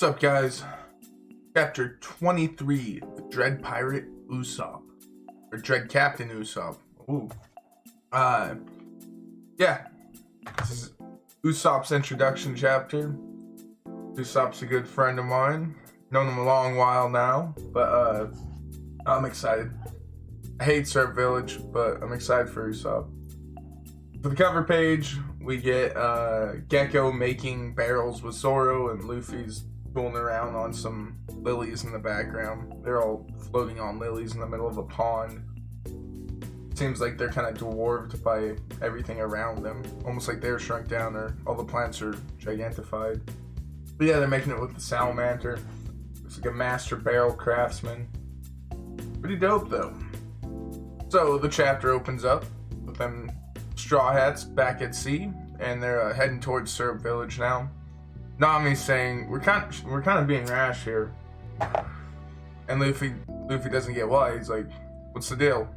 What's up, guys? Chapter 23, the Dread Pirate Ussop. Or Dread Captain Ussop. Ooh. Yeah. This is Usopp's introduction chapter. Usopp's a good friend of mine. Known him a long while now, but I'm excited. I hate Surf Village, but I'm excited for Usopp. For the cover page, we get Gecko making barrels with Zoro, and Luffy's fooling around on some lilies in the background. They're all floating on lilies in the middle of a pond. Seems like they're kind of dwarfed by everything around them. Almost like they're shrunk down, or all the plants are gigantified. But yeah, they're making it with the salamander. Looks like a master barrel craftsman. Pretty dope, though. So the chapter opens up with them Straw Hats back at sea, and they're heading towards Surf Village now. Nami's saying, we're kind of being rash here. And Luffy doesn't get why. He's like, what's the deal?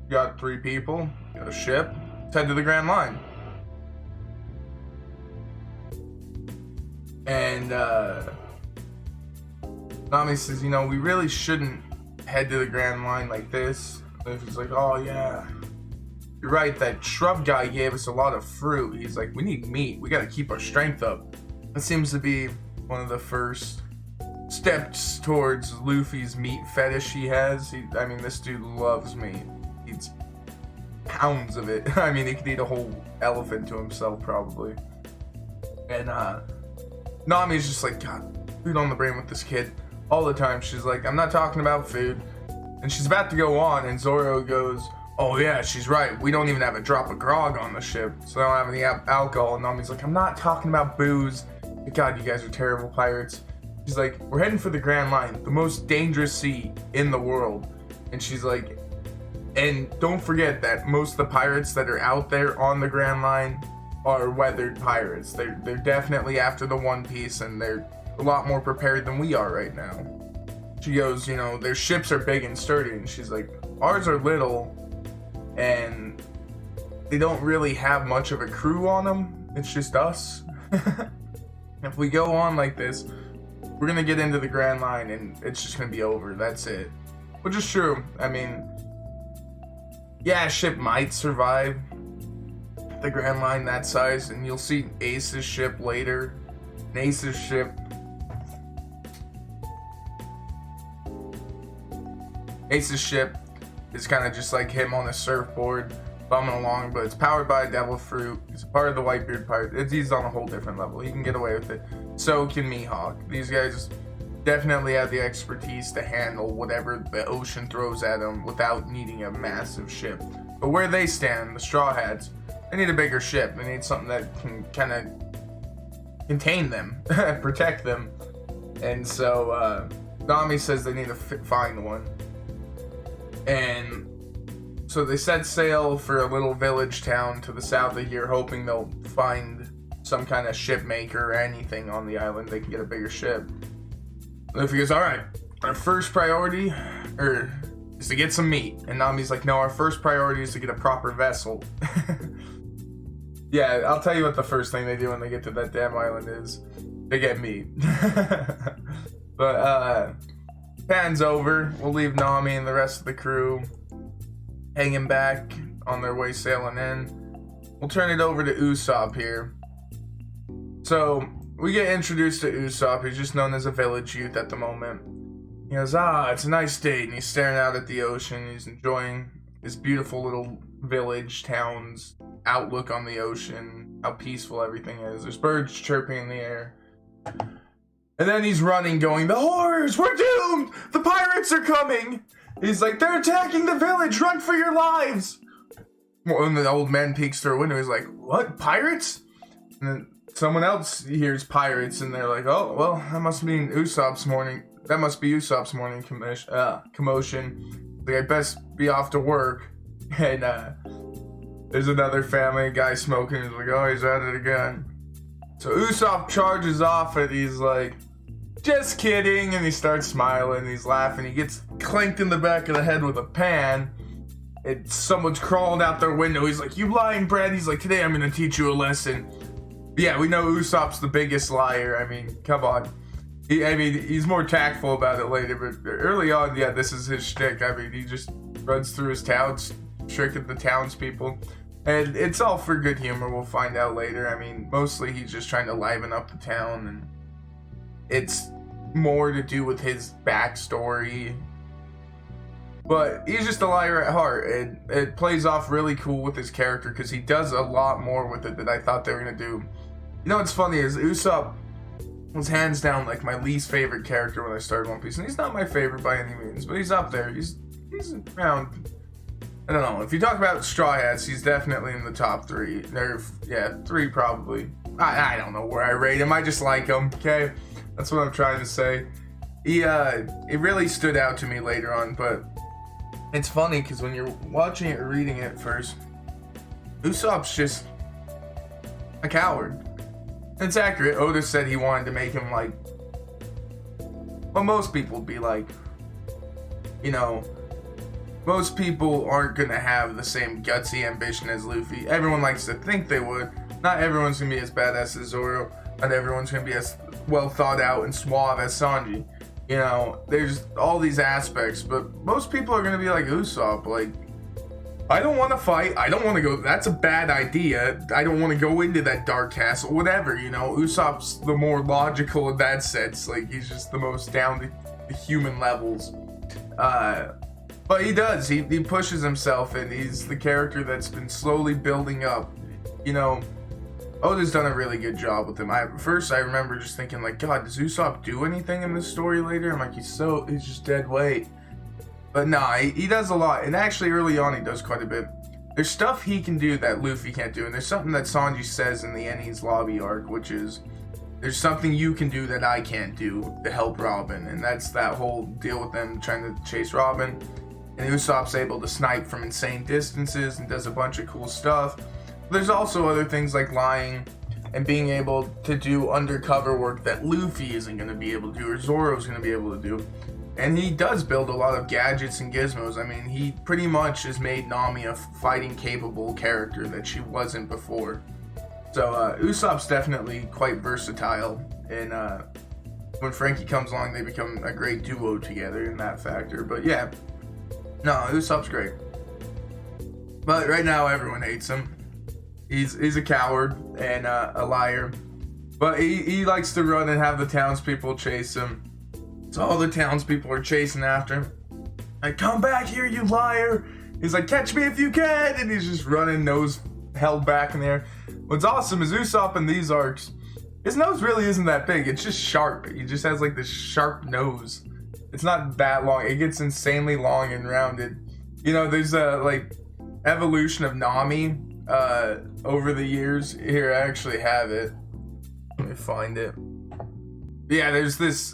You got 3 people, you got a ship, let's head to the Grand Line. And Nami says, we really shouldn't head to the Grand Line like this. Luffy's like, oh yeah, you're right, that shrub guy gave us a lot of fruit. He's like, we need meat, we gotta keep our strength up. That seems to be one of the first steps towards Luffy's meat fetish he has. This dude loves meat. He eats pounds of it. He could eat a whole elephant to himself, probably. And Nami's just like, God, food on the brain with this kid all the time. She's like, I'm not talking about food. And she's about to go on, and Zoro goes, oh yeah, she's right. We don't even have a drop of grog on the ship, so they don't have any alcohol. And Nami's like, I'm not talking about booze. God, you guys are terrible pirates. She's like, we're heading for the Grand Line, the most dangerous sea in the world. And she's like, and don't forget that most of the pirates that are out there on the Grand Line are weathered pirates. They're definitely after the One Piece, and they're a lot more prepared than we are right now. She goes, their ships are big and sturdy. And she's like, ours are little, and they don't really have much of a crew on them. It's just us. If we go on like this, we're gonna get into the Grand Line and it's just gonna be over. That's it. Which is true. Yeah, a ship might survive the Grand Line that size, and you'll see Ace's ship later. And Ace's ship is kind of just like him on a surfboard, bumming along, but it's powered by a devil fruit. It's a part of the Whitebeard Pirate. He's on a whole different level. He can get away with it. So can Mihawk. These guys definitely have the expertise to handle whatever the ocean throws at them without needing a massive ship. But where they stand, the Straw Hats, they need a bigger ship. They need something that can kind of contain them, protect them. And so Nami says they need to find one. And so they set sail for a little village town to the south of here, hoping they'll find some kind of ship maker or anything on the island. They can get a bigger ship. Luffy goes, alright, our first priority is to get some meat. And Nami's like, no, our first priority is to get a proper vessel. Yeah, I'll tell you what the first thing they do when they get to that damn island is. They get meat. But, pan's over. We'll leave Nami and the rest of the crew hanging back on their way sailing in. We'll turn it over to Ussop here. So we get introduced to Ussop. He's just known as a village youth at the moment. He goes, it's a nice day, and he's staring out at the ocean. He's enjoying this beautiful little village town's outlook on the ocean, how peaceful everything is. There's birds chirping in the air. And then he's running, going, the horrors, we're doomed! The pirates are coming! He's like, they're attacking the village! Run for your lives! When the old man peeks through a window, he's like, what? Pirates? And then someone else hears pirates, and they're like, oh, well, that must be Usopp's morning commotion. Like, I best be off to work. And there's another family, a guy smoking. He's like, oh, he's at it again. So Ussop charges off, and he's like, just kidding, and he starts smiling, he's laughing, he gets clanked in the back of the head with a pan, and someone's crawling out their window. He's like, you lying, Brad? He's like, today I'm gonna teach you a lesson. But yeah, we know Usopp's the biggest liar. Come on. I mean, he's more tactful about it later, but early on, yeah, this is his shtick. I mean, he just runs through his towns, tricking the townspeople. And it's all for good humor, we'll find out later. I mean, mostly he's just trying to liven up the town, and it's more to do with his backstory. But he's just a liar at heart, and it plays off really cool with his character, because he does a lot more with it than I thought they were going to do. You know what's funny is Ussop was hands down like my least favorite character when I started One Piece, and he's not my favorite by any means, but he's up there. He's around. I don't know. If you talk about Straw Hats, he's definitely in the top 3. Yeah, 3 probably. I don't know where I rate him. I just like him. Okay, that's what I'm trying to say. It really stood out to me later on, but it's funny because when you're watching it or reading it first, Usopp's just a coward. It's accurate. Oda said he wanted to make him like what most people would be like. You know, most people aren't going to have the same gutsy ambition as Luffy. Everyone likes to think they would. Not everyone's going to be as badass as Zoro. Not everyone's going to be as well thought out and suave as Sanji. You know, there's all these aspects, but most people are going to be like Usopp. Like, I don't want to fight. I don't want to go. That's a bad idea. I don't want to go into that dark castle. Whatever, you know. Usopp's the more logical in that sense. Like, he's just the most down to the human levels. But he does. He pushes himself, and he's the character that's been slowly building up. You know, Oda's done a really good job with him. First, I remember just thinking, like, God, does Usopp do anything in this story later? I'm like, he's just dead weight. But nah, he does a lot. And actually, early on, he does quite a bit. There's stuff he can do that Luffy can't do. And there's something that Sanji says in the Enies lobby arc, which is, there's something you can do that I can't do to help Robin. And that's that whole deal with them trying to chase Robin. And Usopp's able to snipe from insane distances and does a bunch of cool stuff. There's also other things like lying and being able to do undercover work that Luffy isn't going to be able to do or Zoro's going to be able to do. And he does build a lot of gadgets and gizmos. I mean, he pretty much has made Nami a fighting capable character that she wasn't before. So Usopp's definitely quite versatile. And when Frankie comes along, they become a great duo together in that factor. But yeah, no, Usopp's great. But right now, everyone hates him. He's a coward and a liar. But he likes to run and have the townspeople chase him. So all the townspeople are chasing after him. Like, come back here, you liar! He's like, catch me if you can! And he's just running, nose held back in the air. What's awesome is Usopp in these arcs, his nose really isn't that big. It's just sharp. He just has like this sharp nose. It's not that long. It gets insanely long and rounded. You know, there's a like evolution of Nami over the years. Here, I actually have it. Let me find it. Yeah, there's this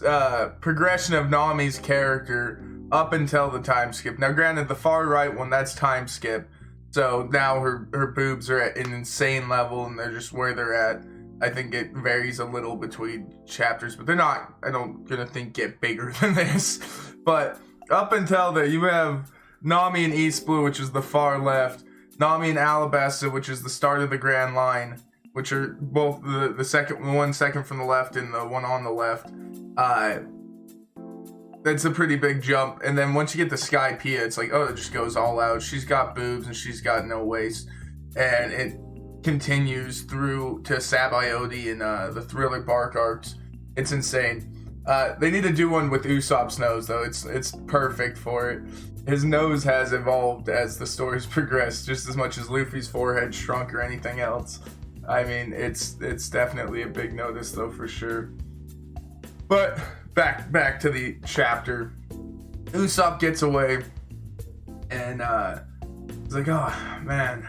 progression of Nami's character up until the time skip. Now, granted, the far right one, that's time skip. So now her boobs are at an insane level and they're just where they're at. I think it varies a little between chapters, but they're not, I don't gonna think, get bigger than this. But up until there, you have Nami and East Blue, which is the far left. Nami and Alabasta, which is the start of the Grand Line, which are both the one second from the left and the one on the left. That's a pretty big jump. And then once you get to Sky Pia, it's like, oh, it just goes all out. She's got boobs and she's got no waist. And it continues through to Sabaody and the Thriller Bark arcs. It's insane. They need to do one with Usopp's nose, though. It's perfect for it. His nose has evolved as the stories progress, just as much as Luffy's forehead shrunk or anything else. I mean, it's definitely a big notice, though, for sure. But back to the chapter. Usopp gets away, and he's like, oh, man.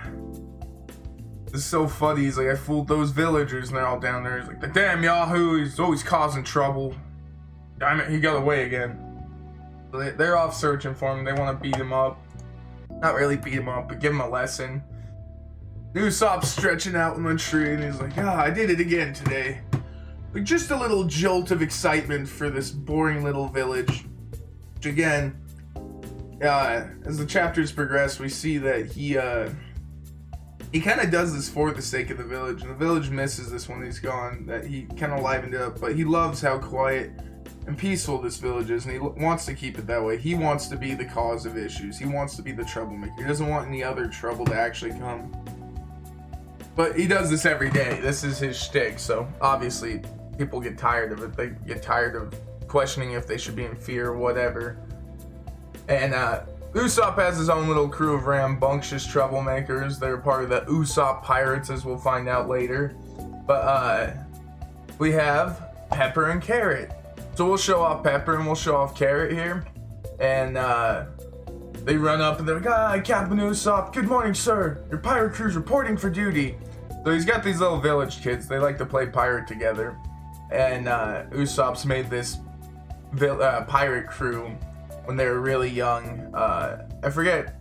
This is so funny. He's like, I fooled those villagers, and they're all down there. He's like, the damn Yahoo, he's always causing trouble. Damn it, he got away again. So they're off searching for him. They want to beat him up. Not really beat him up, but give him a lesson. Usopp's stretching out in the tree, and he's like, I did it again today. Like, just a little jolt of excitement for this boring little village. Which, again, as the chapters progress, we see that he kind of does this for the sake of the village, and the village misses this when he's gone, that he kind of livened it up, but he loves how quiet and peaceful this village is, and he wants to keep it that way. He wants to be the cause of issues. He wants to be the troublemaker. He doesn't want any other trouble to actually come. But he does this every day. This is his shtick, so obviously people get tired of it. They get tired of questioning if they should be in fear or whatever. And Ussop has his own little crew of rambunctious troublemakers. They're part of the Ussop pirates, as we'll find out later. But we have Pepper and Carrot. So we'll show off Pepper and we'll show off Carrot here. And they run up and they're like, Captain Ussop, good morning, sir. Your pirate crew's reporting for duty. So he's got these little village kids. They like to play pirate together. And Usopp's made this pirate crew when they were really young. I forget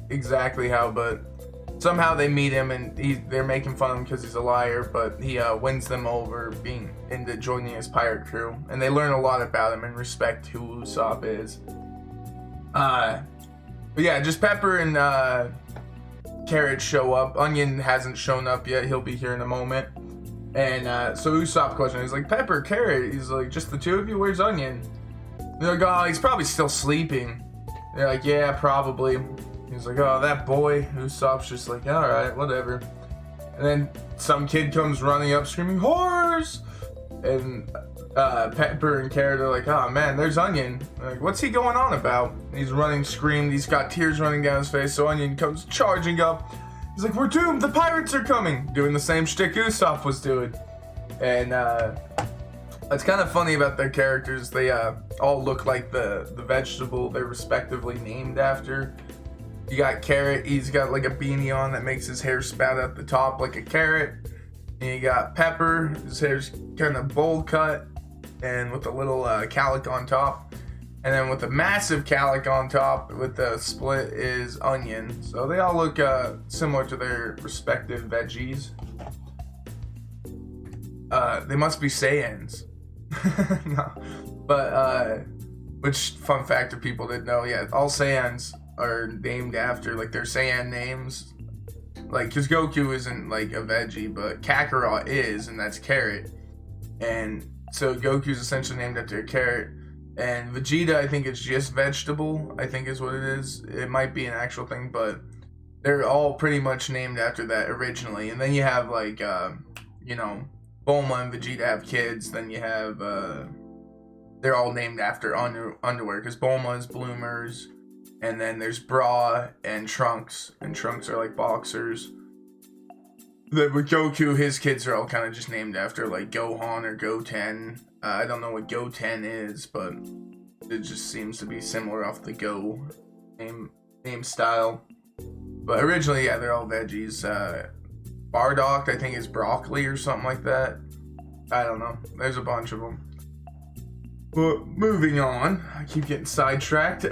exactly how, but somehow they meet him and they're making fun of him because he's a liar, but he wins them over being into joining his pirate crew. And they learn a lot about him and respect who Ussop is. But yeah, just Pepper and Carrot show up. Onion hasn't shown up yet. He'll be here in a moment. And so Ussop questions. He's like, Pepper, Carrot. He's like, just the two of you? Where's Onion? And they're like, oh, he's probably still sleeping. They're like, yeah, probably. He's like, oh, that boy. Usopp's just like, all right, whatever. And then some kid comes running up screaming, horrors! And Pepper and Carrot are like, oh man, there's Onion. They're like, what's he going on about? And he's running, screamed. He's got tears running down his face. So Onion comes charging up. He's like, we're doomed. The pirates are coming. Doing the same shtick Ussop was doing. And it's kind of funny about their characters. They all look like the vegetable they're respectively named after. You got Carrot. He's got like a beanie on that makes his hair spout at the top like a carrot. And you got Pepper. His hair's kind of bowl cut and with a little calic on top. And then with the massive calic on top with the split is Onion. So they all look similar to their respective veggies. They must be Saiyans. No. But, which, fun fact if people didn't know, yeah, all Saiyans are named after, like, their Saiyan names. Like, because Goku isn't, like, a veggie, but Kakarot is, and that's Carrot. And so Goku's essentially named after a carrot. And Vegeta, I think it's just vegetable, I think is what it is. It might be an actual thing, but they're all pretty much named after that originally. And then you have, like, you know, Bulma and Vegeta have kids. Then you have, they're all named after underwear, because Bulma is bloomers. And then there's Bra and Trunks. And Trunks are like boxers. Then with Goku, his kids are all kind of just named after like Gohan or Goten. I don't know what Goten is, but it just seems to be similar off the Go name style. But originally, yeah, they're all veggies. Bardock, I think, is broccoli or something like that. I don't know. There's a bunch of them. But moving on, I keep getting sidetracked.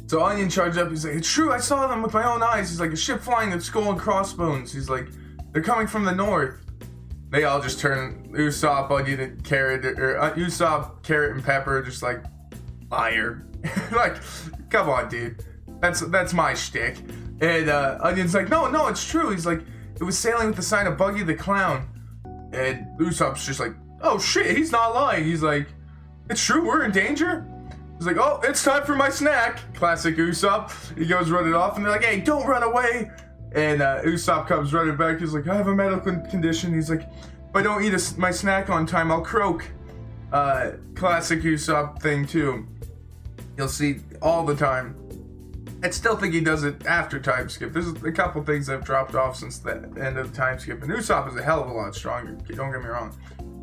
So Onion charged up, he's like, it's true, I saw them with my own eyes. He's like, a ship flying with skull and crossbones. He's like, they're coming from the north. They all just turn Ussop, Onion, and Carrot, or Ussop, Carrot, and Pepper, just like, liar. Like, come on, dude. That's my shtick. And Onion's like, no, it's true. He's like, it was sailing with the sign of Buggy the Clown. And Usopp's just like, oh shit, he's not lying. He's like, it's true, we're in danger? He's like, oh, it's time for my snack. Classic Ussop. He goes running off, and they're like, hey, don't run away. And Ussop comes running back. He's like, I have a medical condition. He's like, if I don't eat my snack on time, I'll croak. Classic Ussop thing, too. You'll see all the time. I still think he does it after time skip. There's a couple things that have dropped off since the end of the time skip. And Ussop is a hell of a lot stronger. Don't get me wrong.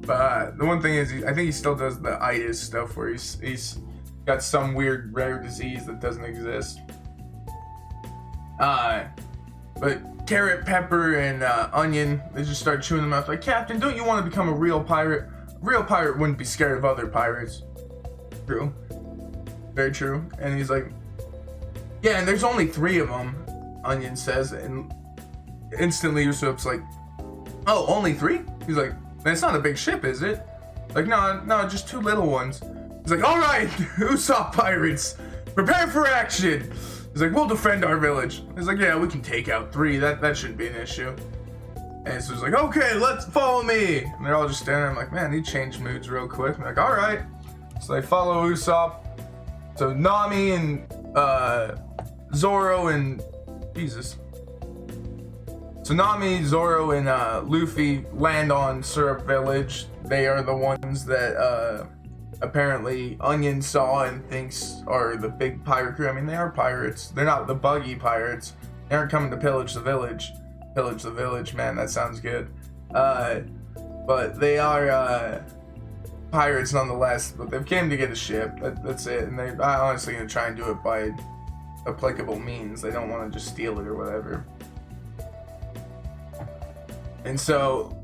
But the one thing is, I think he still does the itis stuff where he's got some weird rare disease that doesn't exist. But Carrot, Pepper, and Onion, they just start chewing them out like, Captain, don't you want to become a real pirate? A real pirate wouldn't be scared of other pirates. True. Very true. And he's like, yeah, and there's only 3 of them, Onion says, and instantly Usopp's like, oh, only 3? He's like, that's not a big ship, is it? Like, no, just 2 little ones. He's like, all right, Usopp pirates, prepare for action. He's like, we'll defend our village. He's like, yeah, we can take out 3. That shouldn't be an issue. And so he's like, okay, let's follow me. And they're all just standing there. I'm like, man, he changed moods real quick. I'm like, all right. So they follow Usopp. So Nami and Zoro and Jesus. So Nami, Zoro, and Luffy land on Syrup Village. They are the ones that apparently Onion saw and thinks are the big pirate crew. I mean, they are pirates. They're not the buggy pirates. They aren't coming to pillage the village. Pillage the village, man, that sounds good. But they are pirates nonetheless. But they've came to get a ship. That's it. And they're honestly going to try and do it by applicable means. They don't want to just steal it or whatever. And so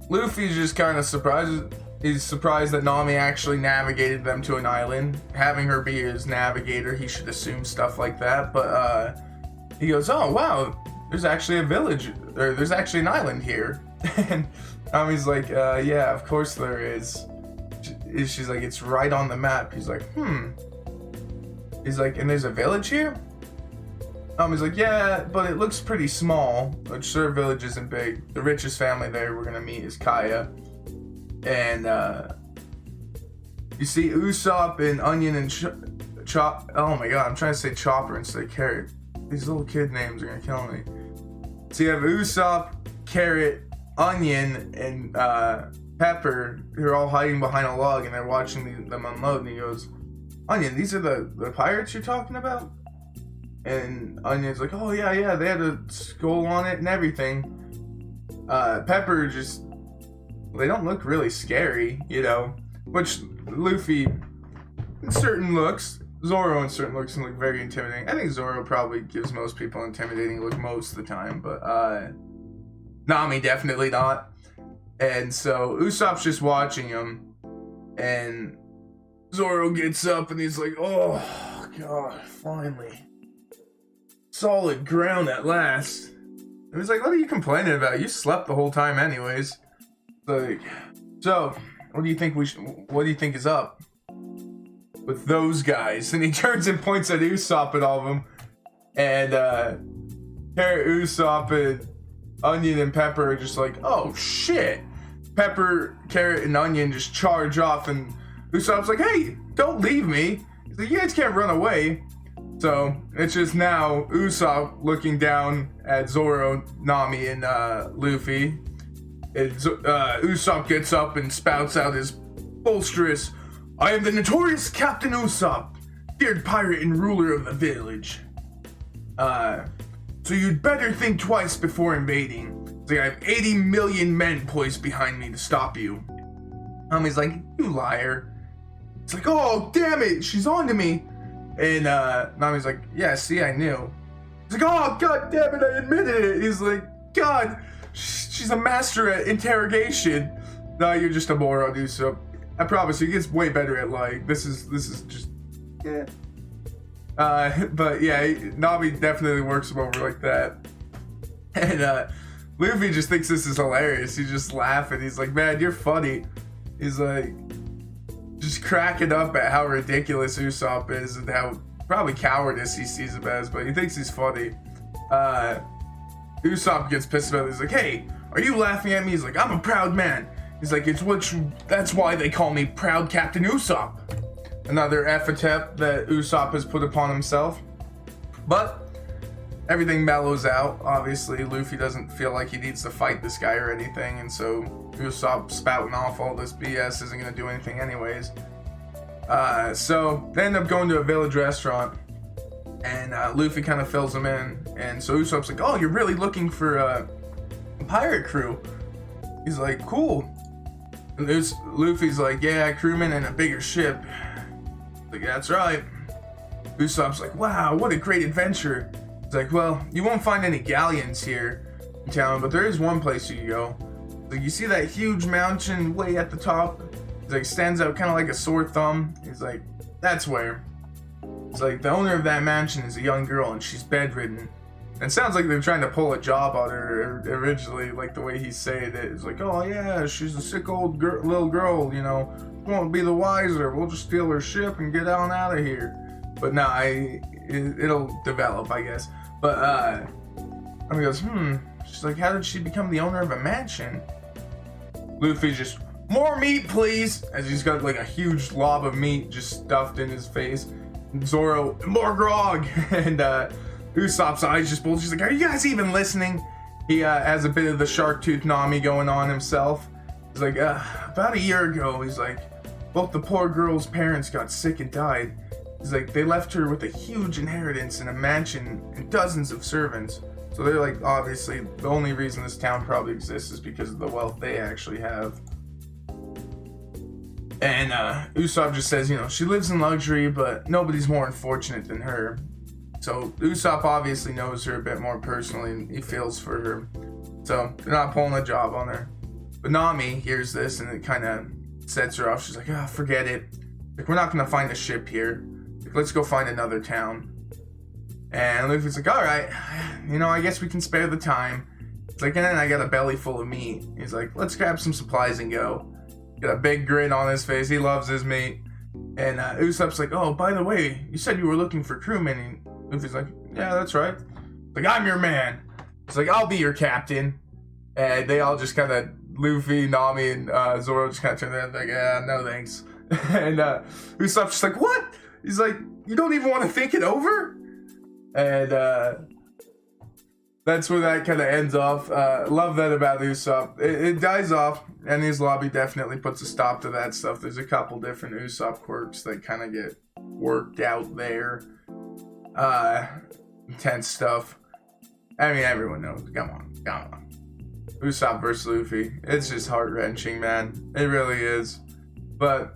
Luffy's just kind of surprised. He's surprised that Nami actually navigated them to an island. Having her be his navigator, he should assume stuff like that. But he goes, oh wow, there's actually a village, or there's actually an island here. And Nami's like, yeah, of course there is. She's like, it's right on the map. He's like, He's like, and there's a village here? He's like, yeah, but it looks pretty small. Which Syrup Village isn't big. The richest family there we're gonna meet is Kaya. And you see Usopp and Onion and Chop. Oh my god, I'm trying to say Chopper instead of Carrot. These little kid names are gonna kill me. So you have Usopp, Carrot, Onion, and Pepper, who are all hiding behind a log, and they're watching them unload. And he goes, Onion, these are the pirates you're talking about? And Onion's like, oh yeah, they had a skull on it and everything. Pepper just, they don't look really scary, you know, which Luffy in certain looks, Zoro in certain looks can look very intimidating. I think Zoro probably gives most people an intimidating look most of the time, but Nami definitely not. And so Usopp's just watching him, and Zoro gets up and he's like, oh god, finally. Solid ground at last. It was like, what are you complaining about? You slept the whole time anyways. Like, so what do you think is up with those guys? And he turns and points at Usopp and all of them. And Carrot, Usopp, and Onion and Pepper are just like, oh shit. Pepper, Carrot, and Onion just charge off, and Usopp's like, hey, don't leave me. He's like, you guys can't run away. So it's just now Usopp looking down at Zoro, Nami, and Luffy. Usopp gets up and spouts out his bolsterous, I am the notorious Captain Usopp, feared pirate and ruler of the village. So you'd better think twice before invading. It's like, I have 80 million men poised behind me to stop you. Nami's like, you liar. It's like, oh, damn it, she's on to me. And Nami's like, yeah, see, I knew. He's like, oh, god damn it, I admitted it. He's like, god, she's a master at interrogation. No, you're just a moron, Usopp. I promise you, he gets way better at lying. This is just, yeah. But yeah, Nami definitely works him over like that. And Luffy just thinks this is hilarious. He's just laughing. He's like, man, you're funny. He's like, just cracking up at how ridiculous Usopp is and how probably cowardice he sees him as, but he thinks he's funny. Usopp gets pissed about it. He's like, hey, are you laughing at me? He's like, I'm a proud man. He's like, that's why they call me Proud Captain Usopp. Another epithet that Usopp has put upon himself. But everything mellows out. Obviously, Luffy doesn't feel like he needs to fight this guy or anything, and so Usopp spouting off all this BS isn't going to do anything anyways. So they end up going to a village restaurant, and Luffy kind of fills him in. And so Usopp's like, oh, you're really looking for a pirate crew? He's like, cool. And Luffy's like, yeah, crewman and a bigger ship. Like, that's right. Usopp's like, wow, what a great adventure. He's like, well, you won't find any galleons here in town, but there is one place you can go. Like, you see that huge mountain way at the top? He's like, stands out kind of like a sore thumb. He's like, that's where. It's like, the owner of that mansion is a young girl and she's bedridden. And it sounds like they're trying to pull a job on her originally, like the way he's saying it. It's like, oh yeah, she's a sick old little girl, you know, won't be the wiser. We'll just steal her ship and get on out of here. But nah, it'll develop, I guess. But he goes, She's like, how did she become the owner of a mansion? Luffy just, more meat, please, as he's got like a huge lob of meat just stuffed in his face. And Zoro, more grog, and Usopp's eyes just bulge. He's like, are you guys even listening? He has a bit of the shark tooth Nami going on himself. He's like, about a year ago, he's like, both the poor girl's parents got sick and died. He's like, they left her with a huge inheritance and a mansion and dozens of servants. So they're like, obviously, the only reason this town probably exists is because of the wealth they actually have. And Usopp just says, you know, she lives in luxury, but nobody's more unfortunate than her. So Usopp obviously knows her a bit more personally, and he feels for her. So they're not pulling a job on her. But Nami hears this, and it kind of sets her off. She's like, forget it. Like, we're not going to find a ship here. Like, let's go find another town. And Luffy's like, alright, you know, I guess we can spare the time. It's like, and then I got a belly full of meat. He's like, let's grab some supplies and go. Got a big grin on his face. He loves his meat. And Usopp's like, oh, by the way, you said you were looking for crewmen. And Luffy's like, yeah, that's right. Like, I'm your man. He's like, I'll be your captain. And they all just kind of, Luffy, Nami, and Zoro just kind of turn their head like, yeah, no thanks. And Usopp's just like, what? He's like, you don't even want to think it over? And that's where that kind of ends off. Love that about Usopp. It dies off, and his lobby definitely puts a stop to that stuff. There's a couple different Usopp quirks that kind of get worked out there. Intense stuff. I mean, everyone knows. Come on. Usopp versus Luffy. It's just heart-wrenching, man. It really is. But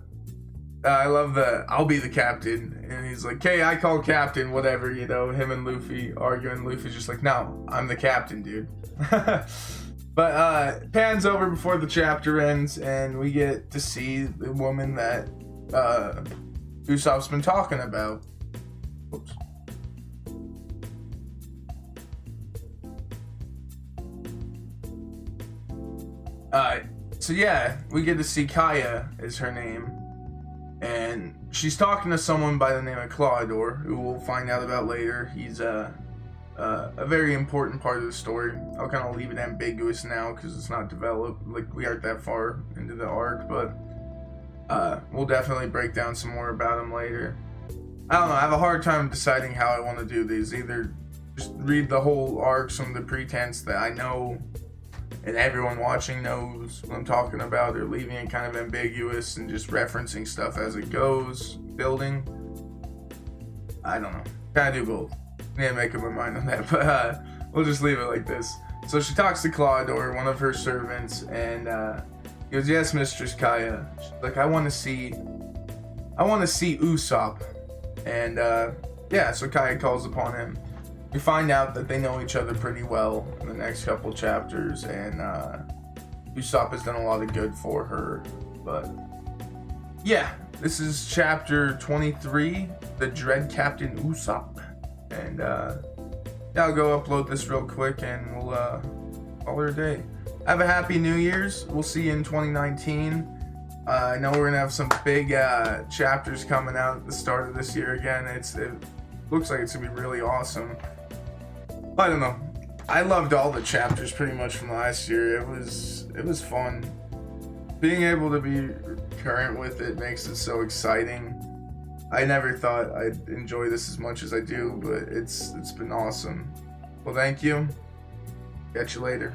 I love that I'll be the captain. And he's like, hey, I call captain, whatever, you know, him and Luffy arguing. Luffy's just like, no, I'm the captain, dude. But pans over before the chapter ends, and we get to see the woman that Usopp's been talking about. Oops. So yeah, we get to see Kaya is her name, and she's talking to someone by the name of Clawdor, who we'll find out about later. He's a very important part of the story. I'll kind of leave it ambiguous now because it's not developed, like we aren't that far into the arc, but we'll definitely break down some more about him later. I don't know, I have a hard time deciding how I want to do these. Either just read the whole arcs from the pretense that I know and everyone watching knows what I'm talking about, or leaving it kind of ambiguous and just referencing stuff as it goes, building. I don't know. Kind of do both. I need to make up my mind on that, but we'll just leave it like this. So she talks to Clawdor, one of her servants, and he goes, yes, Mistress Kaya. She's like, I want to see Usopp. And yeah, so Kaya calls upon him. We find out that they know each other pretty well in the next couple chapters, and Usopp has done a lot of good for her. But yeah, this is chapter 23, The Dread Captain Ussop. And yeah, I'll go upload this real quick, and we'll call her a day. Have a happy New Year's. We'll see you in 2019. I know we're gonna have some big chapters coming out at the start of this year again. It looks like it's gonna be really awesome. I don't know. I loved all the chapters pretty much from last year. It was fun. Being able to be current with it makes it so exciting. I never thought I'd enjoy this as much as I do, but it's been awesome. Well, thank you. Catch you later.